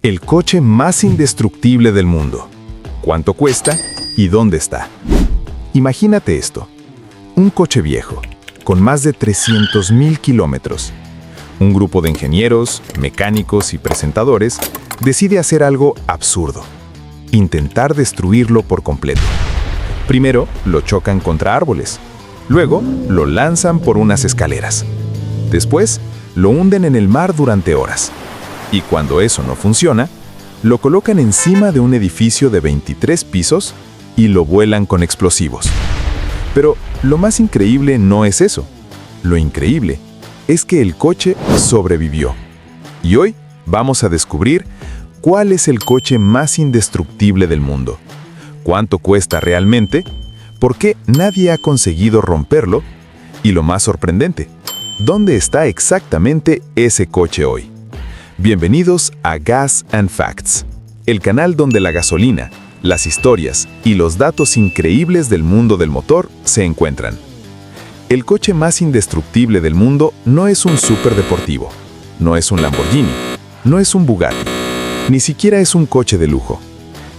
El coche más indestructible del mundo. ¿Cuánto cuesta y dónde está? Imagínate esto. Un coche viejo, con más de 300.000 kilómetros. Un grupo de ingenieros, mecánicos y presentadores decide hacer algo absurdo. Intentar destruirlo por completo. Primero, lo chocan contra árboles. Luego, lo lanzan por unas escaleras. Después, lo hunden en el mar durante horas. Y cuando eso no funciona, lo colocan encima de un edificio de 23 pisos y lo vuelan con explosivos. Pero lo más increíble no es eso. Lo increíble es que el coche sobrevivió. Y hoy vamos a descubrir cuál es el coche más indestructible del mundo, cuánto cuesta realmente, por qué nadie ha conseguido romperlo y lo más sorprendente, ¿dónde está exactamente ese coche hoy? Bienvenidos a Gas and Facts, el canal donde la gasolina, las historias y los datos increíbles del mundo del motor se encuentran. El coche más indestructible del mundo no es un superdeportivo, no es un Lamborghini, no es un Bugatti, ni siquiera es un coche de lujo.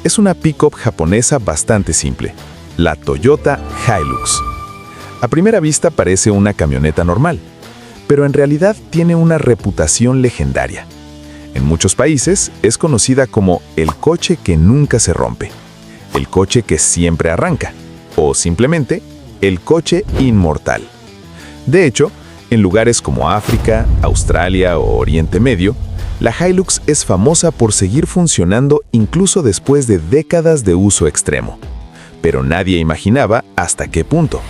Es una pick-up japonesa bastante simple, la Toyota Hilux. A primera vista parece una camioneta normal, pero en realidad tiene una reputación legendaria. En muchos países es conocida como el coche que nunca se rompe, el coche que siempre arranca, o simplemente el coche inmortal. De hecho, en lugares como África, Australia o Oriente Medio, la Hilux es famosa por seguir funcionando incluso después de décadas de uso extremo. Pero nadie imaginaba hasta qué punto,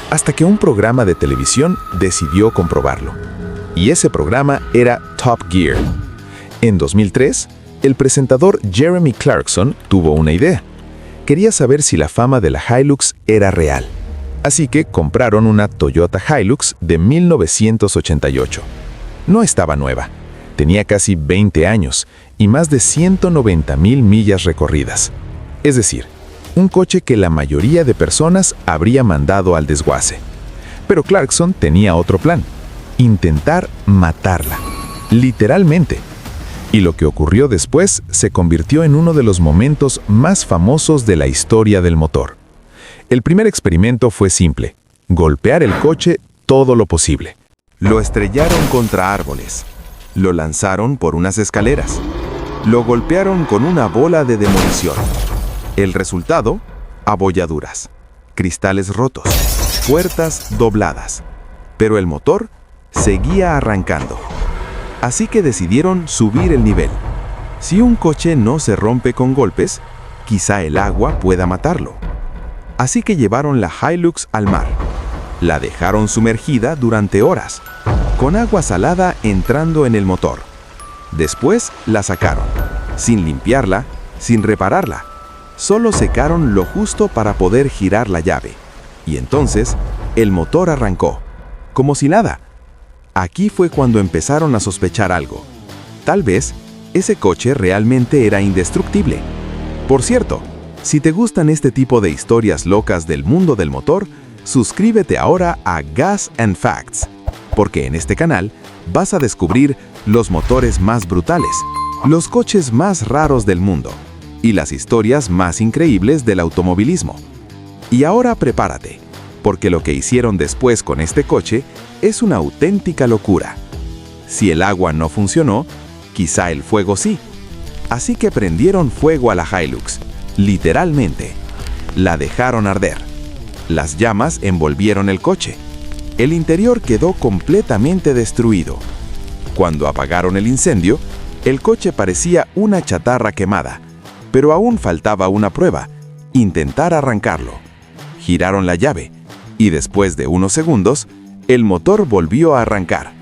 hasta que un programa de televisión decidió comprobarlo. Y ese programa era Top Gear. En 2003, el presentador Jeremy Clarkson tuvo una idea. Quería saber si la fama de la Hilux era real. Así que compraron una Toyota Hilux de 1988. No estaba nueva. Tenía casi 20 años y más de 190.000 millas recorridas. Es decir, un coche que la mayoría de personas habría mandado al desguace. Pero Clarkson tenía otro plan: intentar matarla. Literalmente. Y lo que ocurrió después se convirtió en uno de los momentos más famosos de la historia del motor. El primer experimento fue simple: golpear el coche todo lo posible. Lo estrellaron contra árboles. Lo lanzaron por unas escaleras. Lo golpearon con una bola de demolición. El resultado: abolladuras, cristales rotos, puertas dobladas. Pero el motor seguía arrancando. Así que decidieron subir el nivel. Si un coche no se rompe con golpes, quizá el agua pueda matarlo. Así que llevaron la Hilux al mar. La dejaron sumergida durante horas, con agua salada entrando en el motor. Después la sacaron, sin limpiarla, sin repararla. Solo secaron lo justo para poder girar la llave. Y entonces, el motor arrancó, como si nada. Aquí fue cuando empezaron a sospechar algo. Tal vez, ese coche realmente era indestructible. Por cierto, si te gustan este tipo de historias locas del mundo del motor, suscríbete ahora a Gas and Facts, porque en este canal vas a descubrir los motores más brutales, los coches más raros del mundo y las historias más increíbles del automovilismo. Y ahora prepárate, porque lo que hicieron después con este coche es una auténtica locura. Si el agua no funcionó, quizá el fuego sí. Así que prendieron fuego a la Hilux, literalmente. La dejaron arder. Las llamas envolvieron el coche. El interior quedó completamente destruido. Cuando apagaron el incendio, el coche parecía una chatarra quemada, pero aún faltaba una prueba: intentar arrancarlo. Giraron la llave, y después de unos segundos, el motor volvió a arrancar.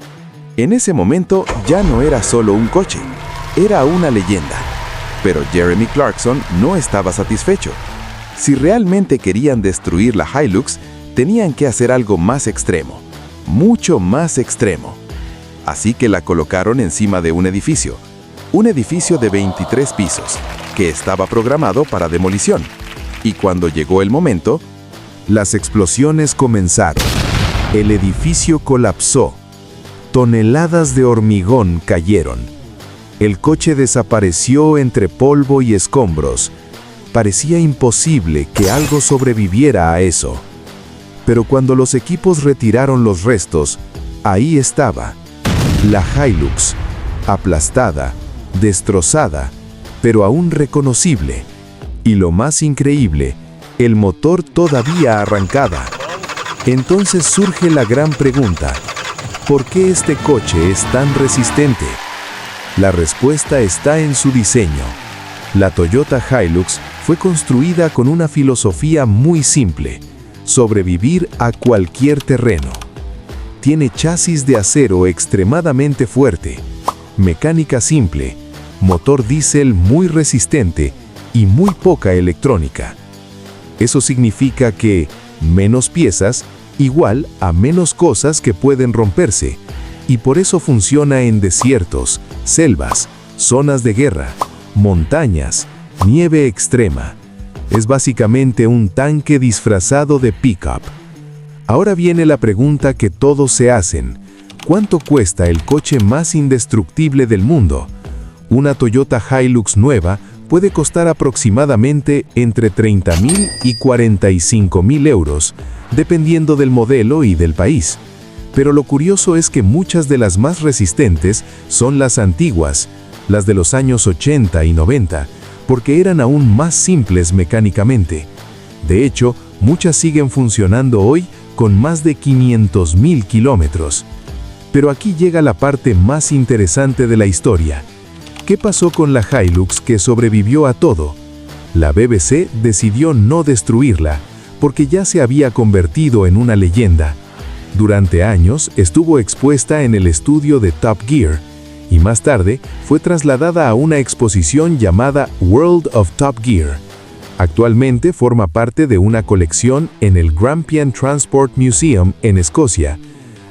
En ese momento ya no era solo un coche, era una leyenda. Pero Jeremy Clarkson no estaba satisfecho. Si realmente querían destruir la Hilux, tenían que hacer algo más extremo, mucho más extremo. Así que la colocaron encima de un edificio de 23 pisos, que estaba programado para demolición. Y cuando llegó el momento, las explosiones comenzaron. El edificio colapsó. Toneladas de hormigón cayeron. El coche desapareció entre polvo y escombros. Parecía imposible que algo sobreviviera a eso. Pero cuando los equipos retiraron los restos, ahí estaba, la Hilux, aplastada, destrozada, pero aún reconocible. Y lo más increíble, el motor todavía arrancaba. Entonces surge la gran pregunta: ¿por qué este coche es tan resistente? La respuesta está en su diseño. La Toyota Hilux fue construida con una filosofía muy simple: sobrevivir a cualquier terreno. Tiene chasis de acero extremadamente fuerte, mecánica simple, motor diésel muy resistente y muy poca electrónica. Eso significa que menos piezas igual a menos cosas que pueden romperse, y por eso funciona en desiertos, selvas, zonas de guerra, montañas, nieve extrema. Es básicamente un tanque disfrazado de pickup. Ahora viene la pregunta que todos se hacen: ¿cuánto cuesta el coche más indestructible del mundo? Una Toyota Hilux nueva puede costar aproximadamente entre 30.000 y 45.000 euros, dependiendo del modelo y del país. Pero lo curioso es que muchas de las más resistentes son las antiguas, las de los años 80 y 90, porque eran aún más simples mecánicamente. De hecho, muchas siguen funcionando hoy con más de 500.000 kilómetros. Pero aquí llega la parte más interesante de la historia. ¿Qué pasó con la Hilux que sobrevivió a todo? La BBC decidió no destruirla, porque ya se había convertido en una leyenda. Durante años estuvo expuesta en el estudio de Top Gear, y más tarde fue trasladada a una exposición llamada World of Top Gear. Actualmente forma parte de una colección en el Grampian Transport Museum en Escocia.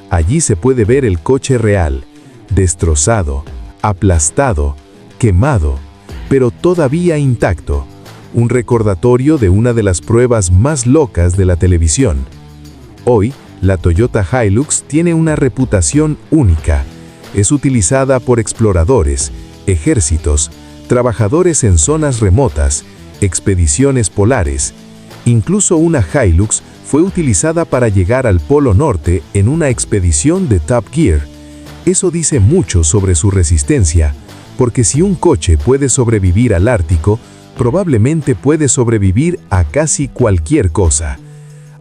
Allí se puede ver el coche real, destrozado, aplastado, quemado, pero todavía intacto. Un recordatorio de una de las pruebas más locas de la televisión. Hoy, la Toyota Hilux tiene una reputación única. Es utilizada por exploradores, ejércitos, trabajadores en zonas remotas, expediciones polares. Incluso una Hilux fue utilizada para llegar al Polo Norte en una expedición de Top Gear. Eso dice mucho sobre su resistencia, porque si un coche puede sobrevivir al Ártico, probablemente puede sobrevivir a casi cualquier cosa.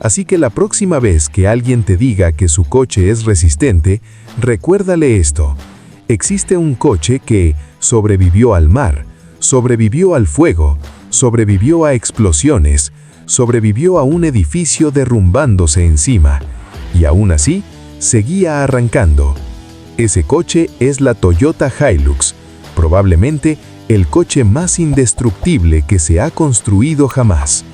Así que la próxima vez que alguien te diga que su coche es resistente, recuérdale esto: existe un coche que sobrevivió al mar, sobrevivió al fuego, sobrevivió a explosiones, sobrevivió a un edificio derrumbándose encima, y aún así, seguía arrancando. Ese coche es la Toyota Hilux, probablemente el coche más indestructible que se ha construido jamás.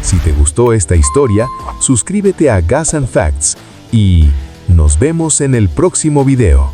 Si te gustó esta historia, suscríbete a Gas and Facts y nos vemos en el próximo video.